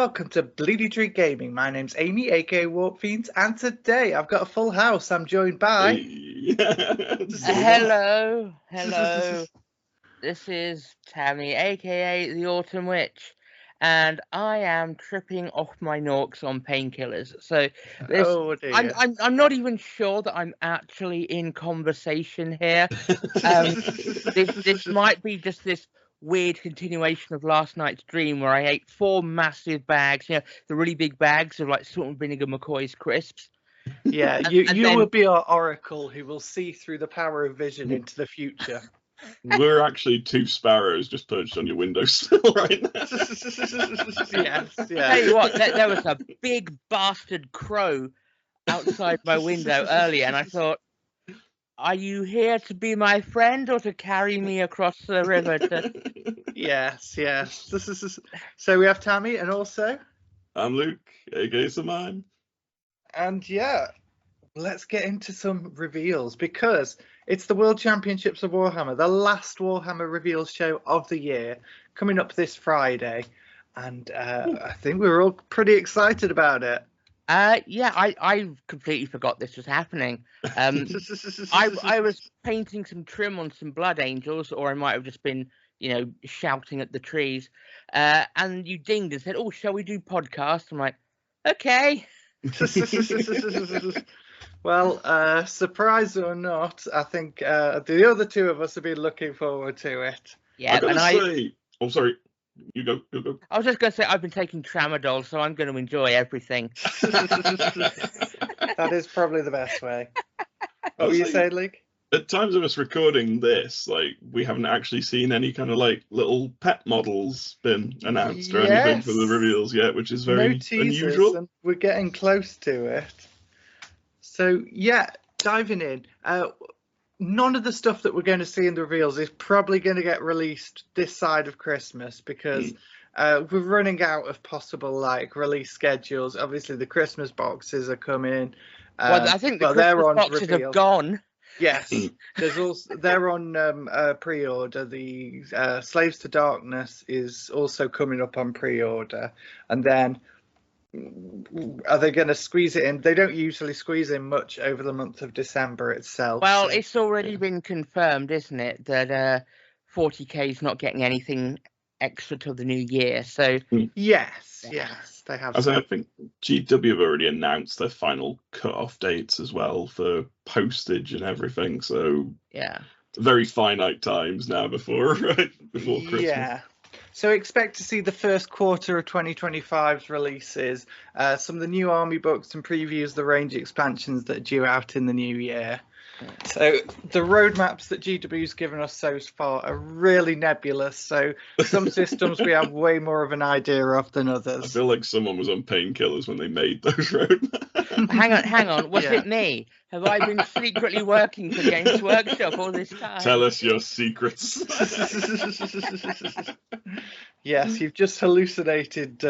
welcome to Bleedy Tree Gaming. My name's Amy, aka Warpfiend, and today I've got a full house. I'm joined by... Hello. This is Tammy, aka the Autumn Witch, and I am tripping off my norks on painkillers. So Oh dear. I'm not even sure that I'm actually in conversation here. This might be just this weird continuation of last night's dream where I ate 4 massive bags, the really big bags of like salt and vinegar McCoy's crisps. Yeah, you will be our oracle who will see through the power of vision into the future. We're actually 2 sparrows just perched on your windowsill right now. Yes, yeah. Tell you what, there was a big bastard crow outside my window earlier, and I thought, are you here to be my friend or to carry me across the river? Yes. So we have Tammy, and also... I'm Luke, aka Mime. And yeah, let's get into some reveals, because it's the World Championships of Warhammer, the last Warhammer reveals show of the year, coming up this Friday. And I think we're all pretty excited about it. Yeah, I completely forgot this was happening. I was painting some trim on some blood angels, or I might have just been, shouting at the trees. And you dinged and said, "Oh, shall we do podcast?" I'm like, okay. Well, surprise or not, I think the other 2 of us have been looking forward to it. Yeah, Oh, sorry. You go. I was just going to say I've been taking tramadol, so I'm going to enjoy everything. That is probably the best way. What were you saying, Luke? At times of us recording this, we haven't actually seen any kind of little pet models been announced or anything for the reveals yet, which is very unusual. And we're getting close to it. So yeah, diving in. None of the stuff that we're going to see in the reveals is probably going to get released this side of Christmas, because we're running out of possible release schedules. Obviously, the Christmas boxes are coming. Well, I think the Christmas boxes have gone. Yes, they're on pre-order. The Slaves to Darkness is also coming up on pre-order, and then are they going to squeeze it in? They don't usually squeeze in much over the month of December itself. Well, it's already been confirmed, isn't it, that 40k is not getting anything extra till the new year. So yes, they have. As I think GW have already announced their final cut-off dates as well for postage and everything. So yeah, very finite times now before Christmas. Yeah. So expect to see the first quarter of 2025's releases, some of the new army books and previews the range expansions that are due out in the new year. So the roadmaps that GW's given us so far are really nebulous. So some systems we have way more of an idea of than others. I feel like someone was on painkillers when they made those roadmaps. Hang on. Was it me? Have I been secretly working for Games Workshop all this time? Tell us your secrets. Yes, you've just hallucinated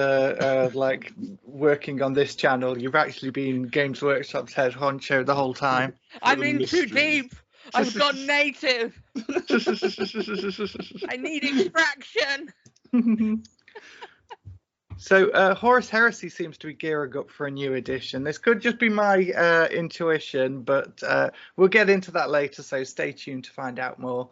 working on this channel. You've actually been Games Workshop's head honcho the whole time. I'm in too deep. I've gone native. I need extraction. So Horus Heresy seems to be gearing up for a new edition. This could just be my intuition, but we'll get into that later, so stay tuned to find out more.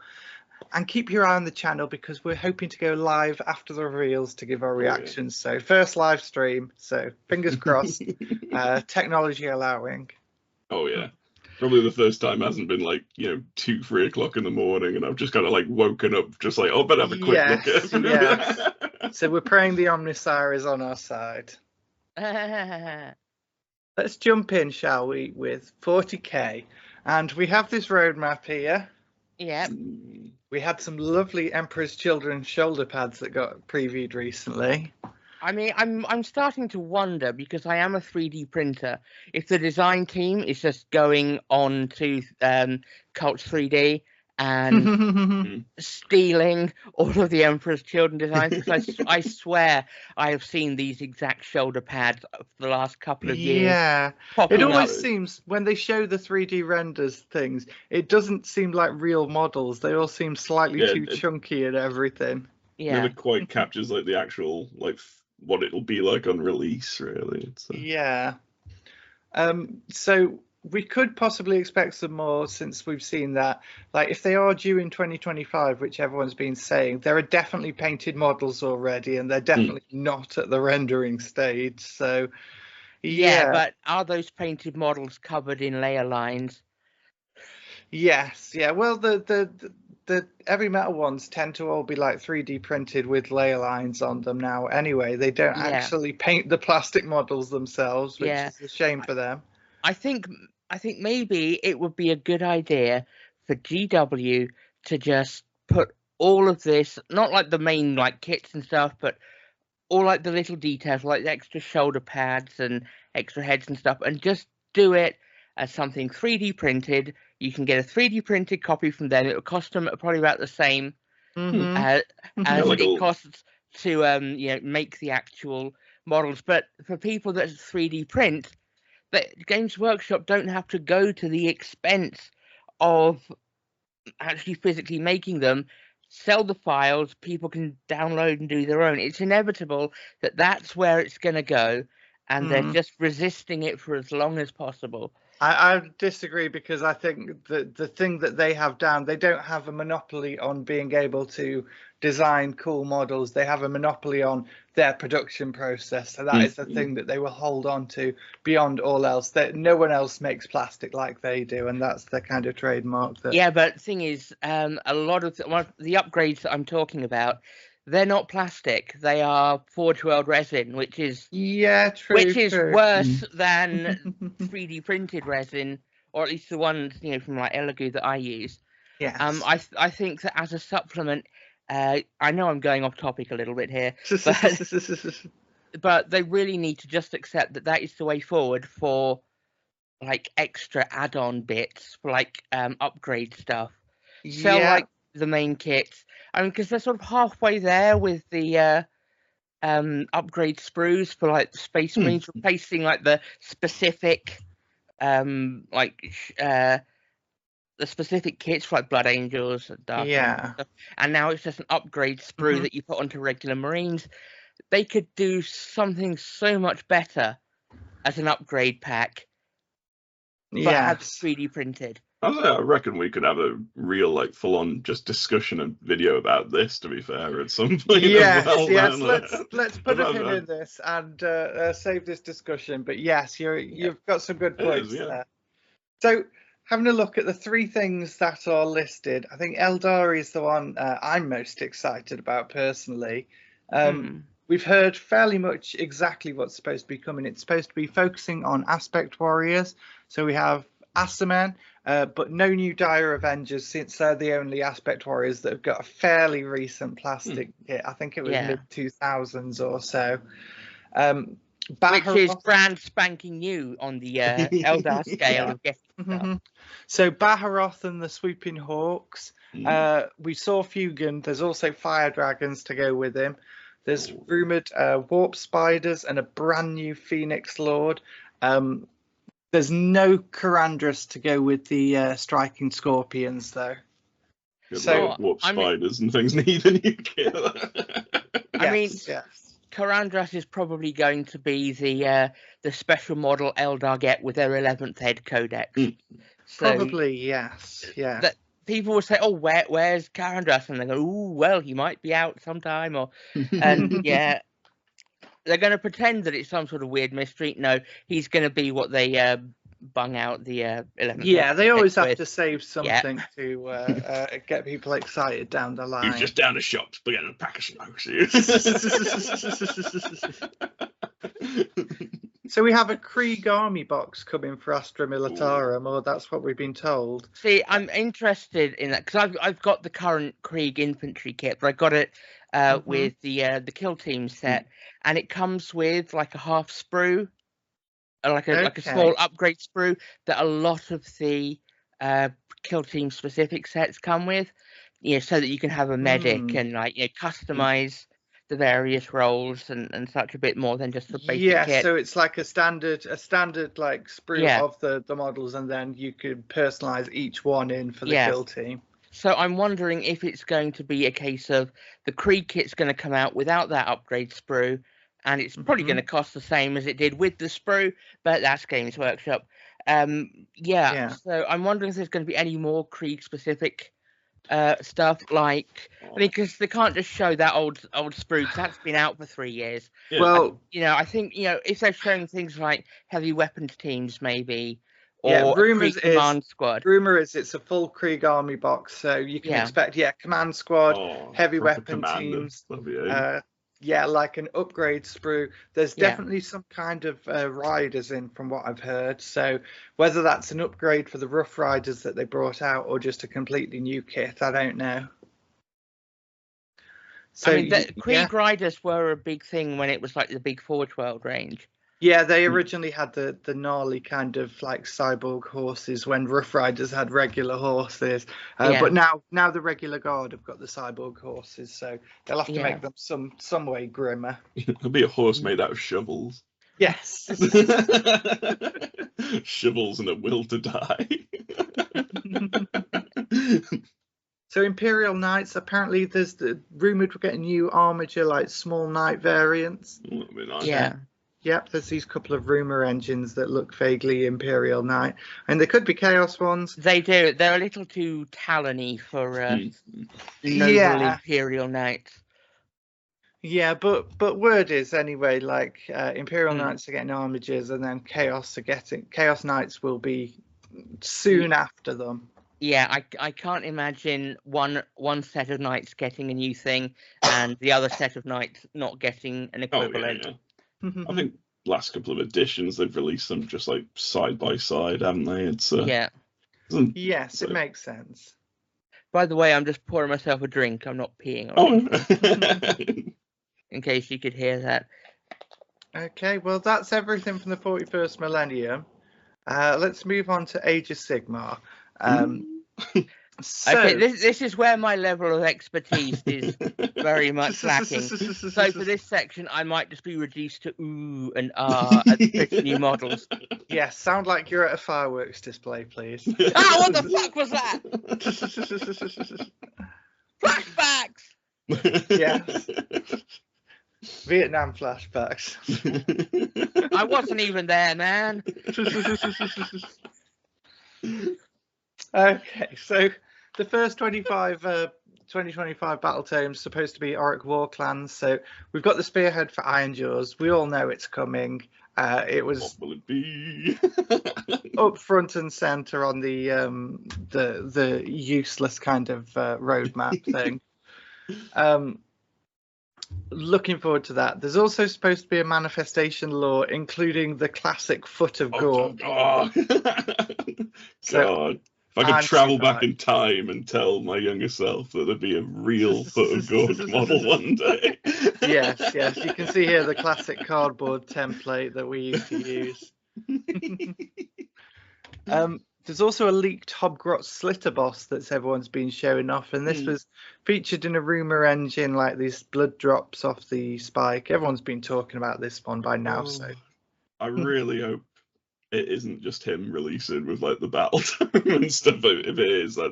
And keep your eye on the channel, because we're hoping to go live after the reveals to give our reactions. So first live stream, so fingers crossed, technology allowing. Oh yeah. Probably the first time hasn't been 2-3 o'clock in the morning, and I've just kind of woken up just better have a quick look at it. Yes. So we're praying the Omnissiah is on our side. Let's jump in, shall we, with 40k. And we have this roadmap here. Yeah. We had some lovely Emperor's Children shoulder pads that got previewed recently. I mean, I'm starting to wonder, because I am a 3D printer, if the design team is just going on to Cults 3D and stealing all of the Emperor's Children designs, because I swear I have seen these exact shoulder pads for the last couple of years. Yeah, it always seems when they show the 3D renders things, it doesn't seem like real models. They all seem slightly too chunky and everything. Yeah, never quite captures the actual what it'll be like on release, really. Yeah. So we could possibly expect some more, since we've seen that, like, if they are due in 2025, which everyone's been saying, there are definitely painted models already, and they're definitely not at the rendering stage. So yeah, but are those painted models covered in layer lines? Yes, yeah. Well, the heavy metal ones tend to all be like 3D printed with layer lines on them now. Anyway, they don't actually paint the plastic models themselves, which is a shame for them. I think maybe it would be a good idea for GW to just put all of this, not like the main like kits and stuff, but all like the little details, like the extra shoulder pads and extra heads and stuff, and just do it as something 3D printed. You can get a 3D printed copy from them. It will cost them probably about the same as it costs to make the actual models. But for people that 3D print, that Games Workshop don't have to go to the expense of actually physically making them. Sell the files, people can download and do their own. It's inevitable that that's where it's going to go, and they're just resisting it for as long as possible. I disagree, because I think the thing that they have down, they don't have a monopoly on being able to design cool models. They have a monopoly on their production process. So that is the thing that they will hold on to beyond all else. That no one else makes plastic like they do, and that's the kind of trademark. Yeah, but the thing is, a lot of the upgrades that I'm talking about, they're not plastic. They are Forge World resin, which is worse than 3D printed resin, or at least the ones from like Elegoo that I use. Yes. I think that as a supplement, I know I'm going off topic a little bit here, but they really need to just accept that is the way forward for like extra add-on bits for like upgrade stuff. Sell like the main kits. I mean, because they're sort of halfway there with the upgrade sprues for like the Space Marines, replacing like the specific the specific kits for like Blood Angels and Dark Angels stuff. And now it's just an upgrade sprue that you put onto regular Marines. They could do something so much better as an upgrade pack, but have 3D printed. I reckon we could have a real, like, full-on just discussion and video about this, to be fair, at some point. Yes. Let's put a pin in this and save this discussion. But yes, you've got some good points there. So, having a look at the three things that are listed, I think Eldar is the one I'm most excited about personally. We've heard fairly much exactly what's supposed to be coming. It's supposed to be focusing on aspect warriors. So we have Assamen, but no new Dire Avengers, since they're the only aspect warriors that have got a fairly recent plastic kit. I think it was mid-2000s or so. Which is brand spanking new on the Eldar scale of getting stuff. So Baharoth and the Swooping Hawks. We saw Fugan. There's also Fire Dragons to go with him. There's rumoured Warp Spiders and a brand new Phoenix Lord. There's no Karandras to go with the Striking Scorpions, though. So Warp Spiders and things need a new kit. Karandras is probably going to be the special model Eldar get with their 11th head codex. So probably, yes. Yeah. That people will say, "Oh, where's Karandras?" And they go, "Oh, well, he might be out sometime." And they're going to pretend that it's some sort of weird mystery. No, he's going to be what they bung out the 11th. Yeah, they always have to save something to get people excited down the line. He's just down the shops, but getting a pack of smokes. So we have a Krieg army box coming for Astra Militarum, or that's what we've been told. See, I'm interested in that because I've got the current Krieg infantry kit, but I got it with the kill team set, and it comes with like a half sprue, like a small upgrade sprue that a lot of the kill team specific sets come with, so that you can have a medic and customize the various roles and such a bit more than just the basic kit. So it's like a standard like sprue of the models, and then you could personalize each one in for the kill team. So I'm wondering if it's going to be a case of the Krieg kit's going to come out without that upgrade sprue, and it's probably going to cost the same as it did with the sprue, but that's Games Workshop. So I'm wondering if there's going to be any more Krieg specific stuff, like, because they can't just show that old sprue, because that's been out for 3 years. Well, I think if they're showing things like heavy weapons teams, maybe, or rumors a command squad. Rumor is it's a full Krieg army box, so you can expect command squad, heavy weapon teams, like an upgrade sprue. There's definitely some kind of riders in, from what I've heard. So whether that's an upgrade for the Rough Riders that they brought out, or just a completely new kit, I don't know. So the Krieg Riders were a big thing when it was like the big Forge World range. Yeah, they originally had the gnarly kind of like cyborg horses when Rough Riders had regular horses. But now the regular guard have got the cyborg horses, so they'll have to make them some way grimmer. It'll be a horse made out of shovels. Yes. Shovels and a will to die. So Imperial Knights, apparently there's rumoured we're getting new armature, like small knight variants. That'd be nice. Yeah. Yep, there's these couple of rumour engines that look vaguely Imperial Knight. And they could be Chaos ones. They do. They're a little too Talon-y for noble Imperial Knights. Yeah, but word is anyway, like Imperial Knights are getting armatures, and then Chaos Knights will be soon after them. Yeah, I can't imagine one set of knights getting a new thing and the other set of knights not getting an equivalent. I think last couple of editions they've released them just like side by side, haven't they? It's yes, it makes sense. By the way, I'm just pouring myself a drink. I'm not peeing or anything. In case you could hear that. Okay, well that's everything from the 41st millennium. Let's move on to Age of Sigmar. Okay, this is where my level of expertise is very much lacking. So for this section, I might just be reduced to ooh and ah at the new models. Yes, sound like you're at a fireworks display, please. What the fuck was that? Flashbacks! Yes. Vietnam flashbacks. I wasn't even there, man. Okay, so the first 2025 battle tome is supposed to be Auric War Clans. So we've got the spearhead for Ironjaws. We all know it's coming. It was what will it be? up front and center on the useless kind of roadmap thing. Looking forward to that. There's also supposed to be a manifestation lore, including the classic Foot of Gork. God. If I could travel back in time and tell my younger self that there'd be a real Foot of Gork model one day. Yes. You can see here the classic cardboard template that we used to use. There's also a leaked Hobgrot Slitter boss that everyone's been showing off, and this was featured in a rumour engine, like these blood drops off the spike. Everyone's been talking about this one by now, so I really hope it isn't just him releasing with like the battle tome and stuff. If it is, I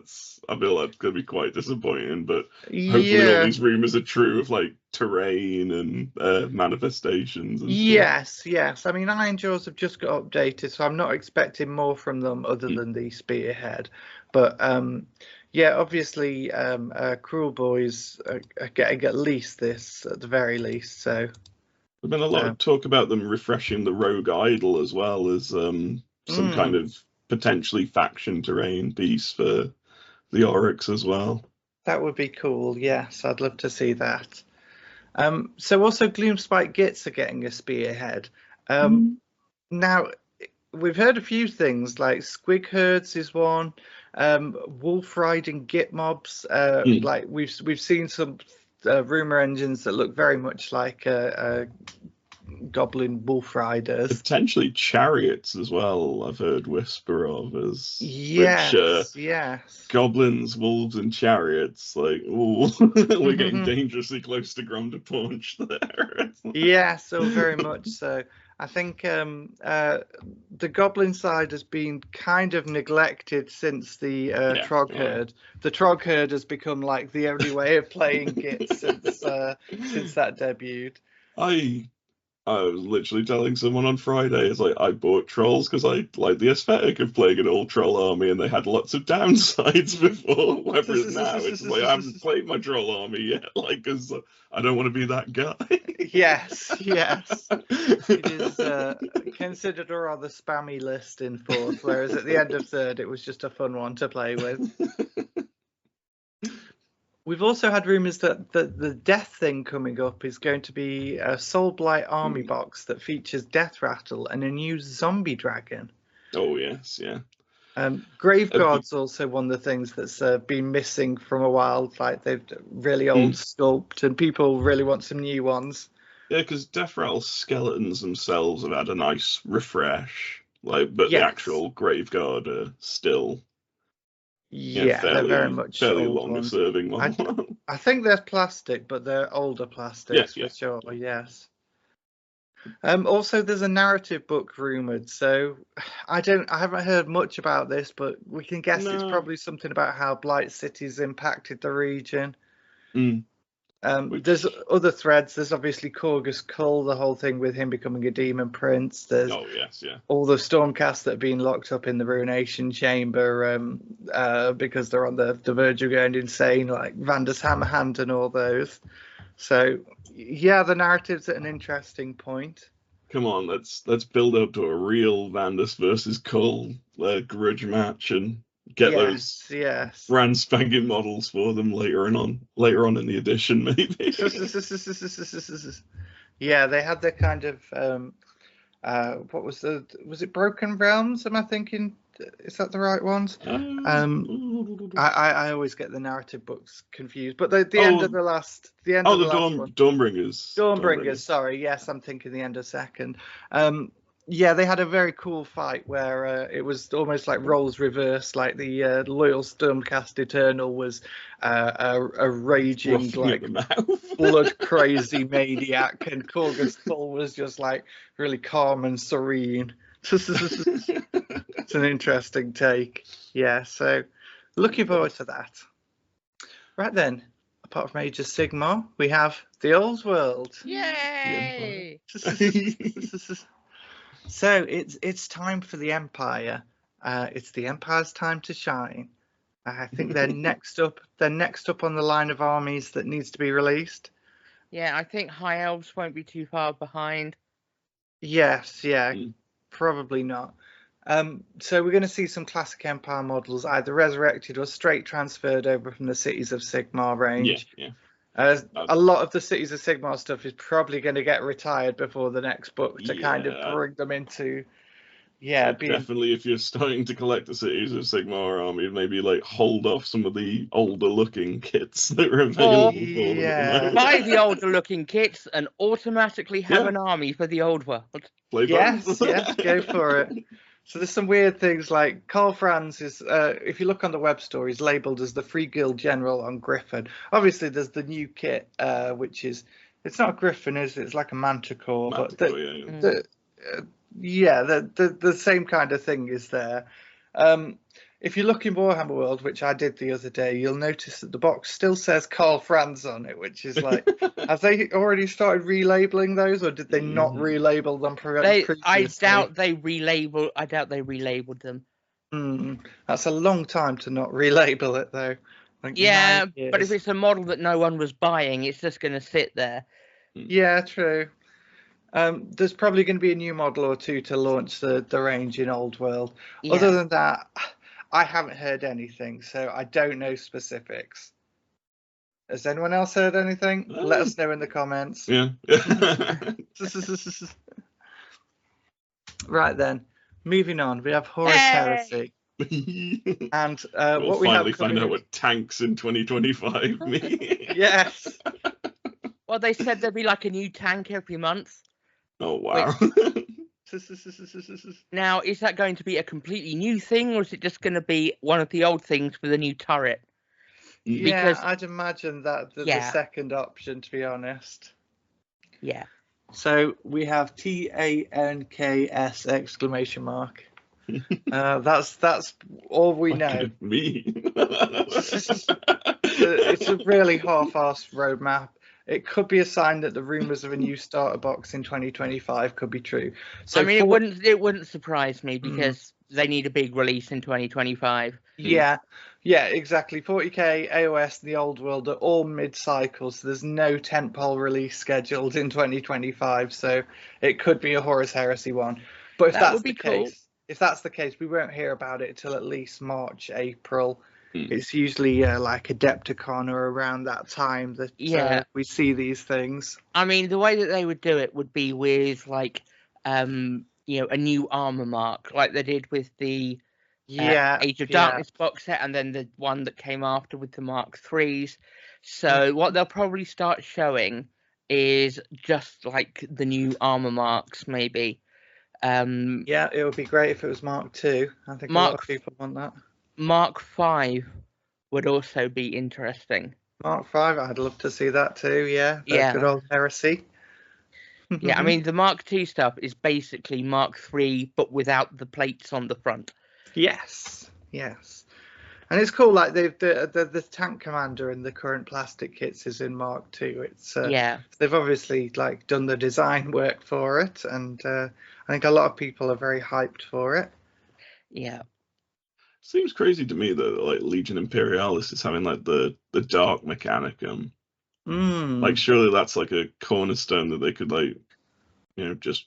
feel that's gonna be quite disappointing. But hopefully all these rumours are true of like terrain and manifestations. And yes. I mean, Ironjaws have just got updated, so I'm not expecting more from them other than the spearhead. But obviously, Cruel Boys are getting at least this, at the very least. So. There's been a lot of talk about them refreshing the Rogue Idol as well as some kind of potentially faction terrain piece for the Oryx as well. That would be cool. Yes, I'd love to see that. So also Gloomspite Gits are getting a spearhead. Now, we've heard a few things like Squig Herds is one, wolf riding Git mobs. Like we've seen some rumour engines that look very much like goblin wolf riders. Potentially chariots as well, I've heard whisper of as goblins, wolves and chariots. Like, ooh, we're getting dangerously close to Gronda Punch there. Yeah, so very much so. I think the goblin side has been kind of neglected since the Trog Herd. The Trog Herd has become like the only way of playing Git since that debuted. I was literally telling someone on Friday, it's like I bought trolls because I like the aesthetic of playing an old troll army, and they had lots of downsides before. Whereas now it's like I haven't played my troll army yet, like because I don't want to be that guy. Yes. It is considered a rather spammy list in fourth, whereas at the end of third, it was just a fun one to play with. We've also had rumours that the Death thing coming up is going to be a Soul Blight army box that features Death Rattle and a new zombie dragon. Oh yes, yeah. Graveguard's also one of the things that's been missing from a while. Like they've really old sculpt, and people really want some new ones. Yeah, because Death Rattle skeletons themselves have had a nice refresh, but the actual Graveguard are still. Yeah, they're very much fairly longer-serving model. I think they're plastic, but they're older plastics for sure. Yes. Also, there's a narrative book rumored, so I haven't heard much about this, but we can guess it's probably something about how Blight Cities impacted the region. There's other threads. There's obviously Corgus Cull, the whole thing with him becoming a demon prince. There's all the Stormcast that have been locked up in the Ruination Chamber because they're on the verge of going insane, like Vander's Hammerhand and all those. So yeah, the narrative's at an interesting point. Come on, let's build up to a real Vandus versus Cull grudge match and get those brand spanking models for them later on in the edition, maybe. Yeah, they had their kind of was it Broken Realms? Am I thinking? Is that the right ones? I always get the narrative books confused, but the end of the last Dawnbringers. Sorry, yes, I'm thinking the end of second. Yeah, they had a very cool fight where it was almost like roles reversed. Like the loyal Stormcast Eternal was a raging, like blood crazy maniac, and Corgus Cull was just like really calm and serene. It's an interesting take. Yeah, so looking forward to that. Right then, apart from Age of Sigmar, we have the Old World. Yay! So it's time for the Empire. It's the Empire's time to shine. I think they're next up. They're next up on the line of armies that needs to be released. Yeah, I think High Elves won't be too far behind. Yes, probably not. So we're going to see some classic Empire models either resurrected or straight transferred over from the Cities of Sigmar range. A lot of the Cities of Sigmar stuff is probably going to get retired before the next book to kind of bring them into. Definitely, if you're starting to collect the Cities of Sigmar army, maybe like hold off some of the older looking kits that are available for them. Buy the older looking kits and automatically have an army for the Old World. Yes, go for it. So there's some weird things like Karl Franz is, if you look on the web store, he's labelled as the Free Guild General on Griffin. Obviously, there's the new kit, which is, it's not a Griffin, is it? It's like a Manticore. But the same kind of thing is there. If you look in Warhammer World, which I did the other day, you'll notice that the box still says Karl Franz on it, which is like, have they already started relabeling those, or did they not relabel them previously? I doubt they relabeled them. That's a long time to not relabel it, though. Like but if it's a model that no one was buying, it's just going to sit there. Yeah, true. There's probably going to be a new model or two to launch the range in Old World. Yeah. Other than that, I haven't heard anything, so I don't know specifics. Has anyone else heard anything? Let us know in the comments. Yeah. Right then, moving on, we have Horus Heresy. And we'll finally find out what tanks in 2025 mean. Yes. Well, they said there'd be like a new tank every month. Oh, wow. Now, is that going to be a completely new thing, or is it just going to be one of the old things with a new turret? Because, I'd imagine that the second option, to be honest. Yeah. So we have TANKS exclamation mark. That's all we know. What could it mean? It's a really half-assed roadmap. it could be a sign that the rumours of a new starter box in 2025 could be true. So I mean, it wouldn't surprise me because they need a big release in 2025. Yeah, exactly. 40k, AOS, the Old World are all mid-cycle, so there's no tentpole release scheduled in 2025. So it could be a Horus Heresy one. But if That that's would be the cool. case, we won't hear about it till at least March, April. It's usually like Adepticon or around that time that we see these things. I mean, the way that they would do it would be with like, a new armor mark, like they did with the Age of Darkness box set, and then the one that came after with the Mark IIIs. So what they'll probably start showing is just like the new armor marks, maybe. It would be great if it was Mark II. I think a lot of people want that. Mark V would also be interesting. Mark V, I'd love to see that too. Yeah, good old Heresy. Yeah, I mean the Mark II stuff is basically Mark III, but without the plates on the front. Yes, and it's cool. Like the tank commander in the current plastic kits is in Mark II. It's they've obviously like done the design work for it, and I think a lot of people are very hyped for it. Yeah. Seems crazy to me that like Legion Imperialis is having like the dark mechanicum. Like surely that's like a cornerstone that they could like, just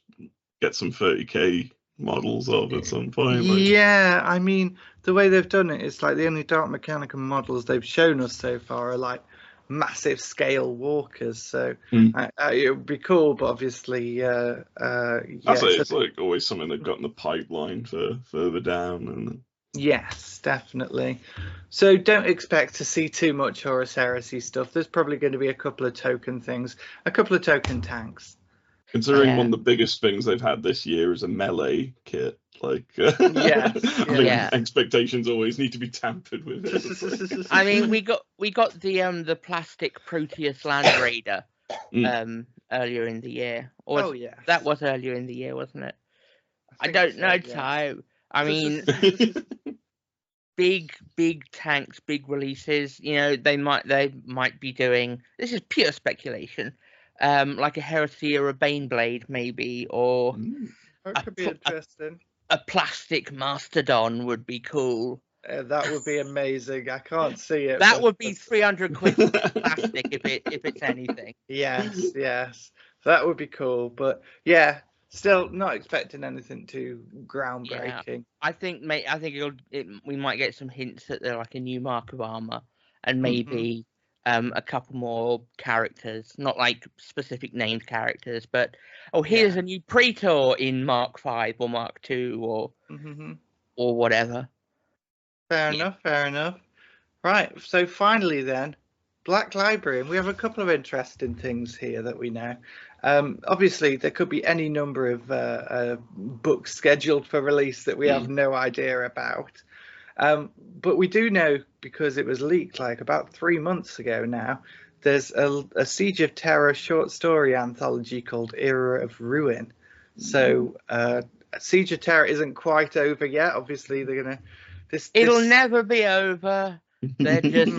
get some 30k models of at some point. Yeah, I mean the way they've done it is like the only dark mechanicum models they've shown us so far are like massive scale walkers. So it would be cool, but obviously, it's like always something they've got in the pipeline for further down. And yes, definitely. So don't expect to see too much Horus Heresy stuff. There's probably going to be a couple of token things, a couple of token tanks. Considering one of the biggest things they've had this year is a melee kit, like expectations always need to be tampered with. I mean, we got the plastic Proteus Land Raider earlier in the year. Or that was earlier in the year, wasn't it? I don't know time. I mean, big tanks, big releases. They might be doing. This is pure speculation. Like a Heresy or a Baneblade, maybe, or that could be interesting. A plastic Mastodon would be cool. That would be amazing. I can't see it. That would be 300 quid plastic if it's anything. Yes, that would be cool. But still not expecting anything too groundbreaking. Yeah. I think we might get some hints that they're like a new mark of armor, and maybe. A couple more characters, not like specific named characters, but here's a new Praetor in Mark V or Mark II or whatever. Fair enough. Right, so finally then, Black Library, and we have a couple of interesting things here that we know. Obviously, there could be any number of books scheduled for release that we have no idea about. But we do know, because it was leaked like about 3 months ago now, there's a Siege of Terror short story anthology called Era of Ruin. So Siege of Terror isn't quite over yet. Obviously, they're going to... It'll never be over. They're just...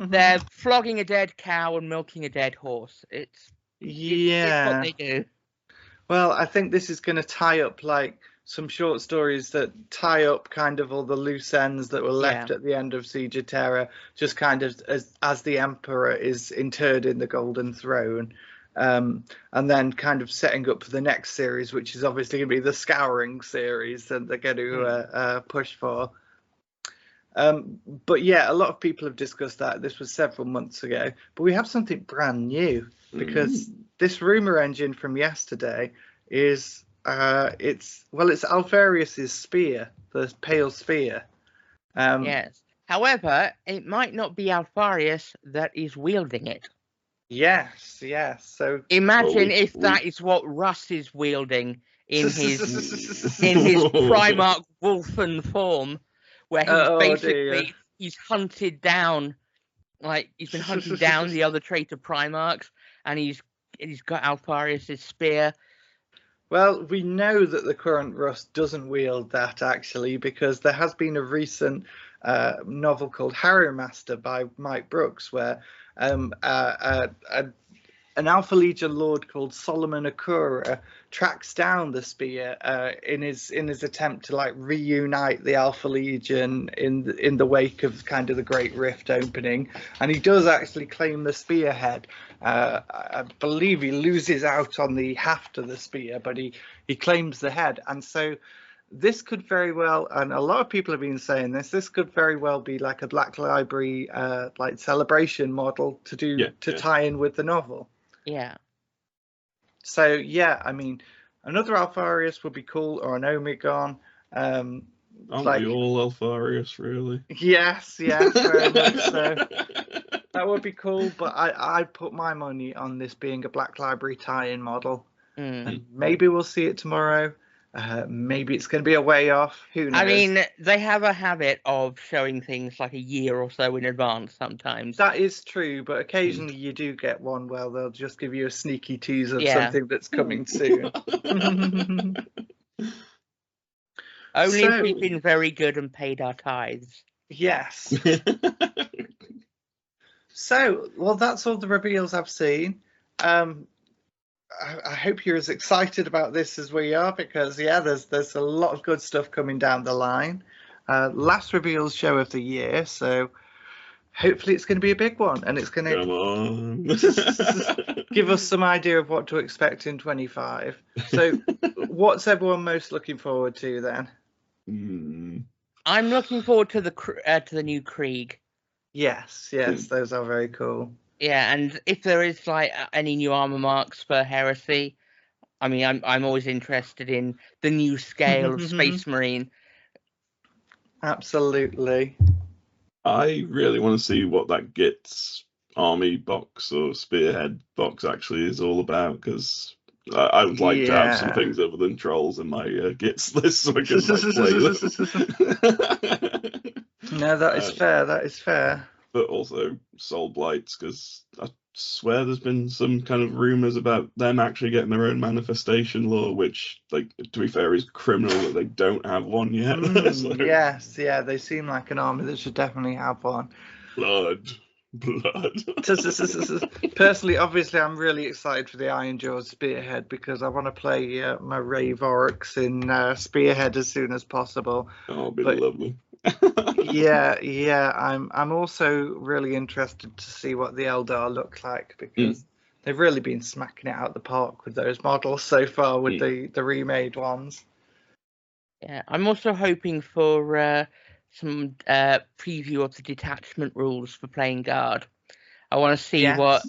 they're flogging a dead cow and milking a dead horse. It's what they do. Well, I think this is going to tie up like... some short stories that tie up kind of all the loose ends that were left at the end of Siege of Terror, just kind of as the Emperor is interred in the Golden Throne, and then kind of setting up for the next series, which is obviously going to be the Scouring series that they're going to push for. But a lot of people have discussed that. This was several months ago, but we have something brand new because this rumor engine from yesterday is... it's Alfarius's spear, the pale sphere. Yes. However, it might not be Alfarius that is wielding it. Yes. So imagine if that is what Russ is wielding in his Primarch Wolfen form, where he's hunted down, like he's been hunting down the other traitor Primarchs, and he's got Alfarius's spear. Well, we know that the current Russ doesn't wield that, actually, because there has been a recent novel called Harrow Master by Mike Brooks, where a an Alpha Legion lord called Solomon Akura tracks down the spear in his attempt to like reunite the Alpha Legion in the wake of kind of the Great Rift opening, and he does actually claim the spearhead. I believe he loses out on the haft of the spear, but he claims the head, and so this could very well, and a lot of people have been saying this could very well be like a Black Library like celebration model to tie in with the novel. Yeah. So yeah, I mean, another Alfarius would be cool, or an Omegon. Aren't we all Alfarius, really? Yes, very much so. That would be cool, but I'd put my money on this being a Black Library tie-in model. And maybe we'll see it tomorrow. Maybe it's going to be a way off. Who knows? I mean, they have a habit of showing things like a year or so in advance sometimes. That is true, but occasionally you do get one where they'll just give you a sneaky teaser of something that's coming soon. Only if we've been very good and paid our tithes. Yes. So, well, that's all the reveals I've seen. I hope you're as excited about this as we are, because there's a lot of good stuff coming down the line. Last reveals show of the year, so hopefully it's going to be a big one, and it's going to give us some idea of what to expect in 25. So what's everyone most looking forward to then? I'm looking forward to the new Krieg. Yes, those are very cool. Yeah, and if there is like any new armor marks for Heresy, I mean, I'm always interested in the new scale of Space Marine. Absolutely. I really want to see what that Gitz army box or spearhead box actually is all about, because I would like to have some things other than trolls in my Gitz list so I can play them. No, that is fair. That is fair. But also Soul Blights, because I swear there's been some kind of rumours about them actually getting their own manifestation law, which, like, to be fair, is criminal that they don't have one yet. So, yes, they seem like an army that should definitely have one. Blood. Personally, obviously, I'm really excited for the Iron Jaws Spearhead, because I want to play my Rave Oryx in Spearhead as soon as possible. Oh, it'll be lovely. I'm also really interested to see what the Eldar look like, because they've really been smacking it out the park with those models so far with the remade ones. Yeah, I'm also hoping for some preview of the detachment rules for playing guard. I want to see what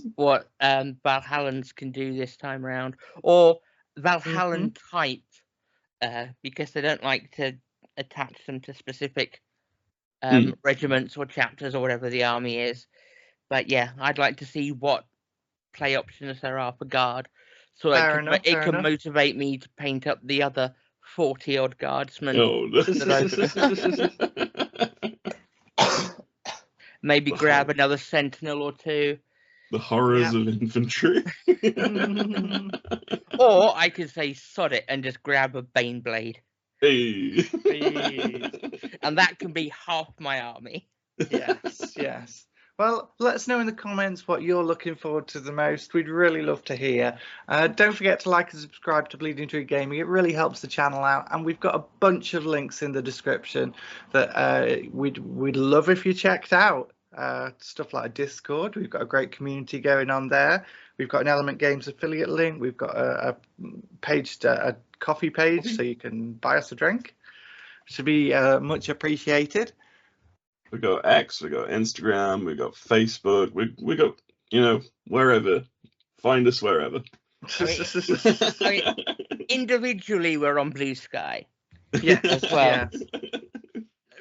Valhallans can do this time around, or Valhallan type, because they don't like to attach them to specific regiments or chapters or whatever the army is. But yeah, I'd like to see what play options there are for guard, so it can motivate me to paint up the other 40 odd guardsmen. Maybe grab another sentinel or two. The horrors of infantry. Or I could say sod it and just grab a Baneblade. Hey. And that can be half my army. Yes. Well, let us know in the comments what you're looking forward to the most. We'd really love to hear. Don't forget to like and subscribe to Bleeding Tree Gaming. It really helps the channel out, and we've got a bunch of links in the description that we'd love if you checked out. Stuff like Discord. We've got a great community going on there. We've got an Element Games affiliate link. We've got a coffee page so you can buy us a drink. Should be much appreciated. We got X, we got Instagram, we got Facebook, we got, wherever. Find us wherever. I mean, individually we're on Blue Sky. Yeah, as well.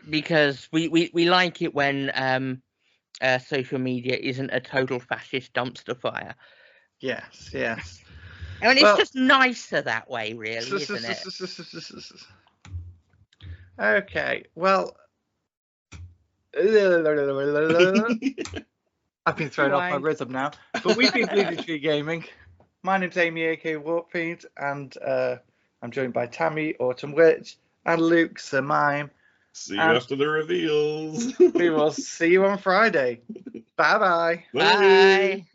Because we like it when social media isn't a total fascist dumpster fire. Yes. I mean, it's just nicer that way, really, isn't it? Okay, well, I've been thrown off my rhythm now, but we've been Bleeding Tree Gaming. My name's Amy, aka Warpfiend, and I'm joined by Tammy, Autumn Witch, and Luke, Sir Mime. See you after the reveals. We will see you on Friday. Bye-bye. Bye.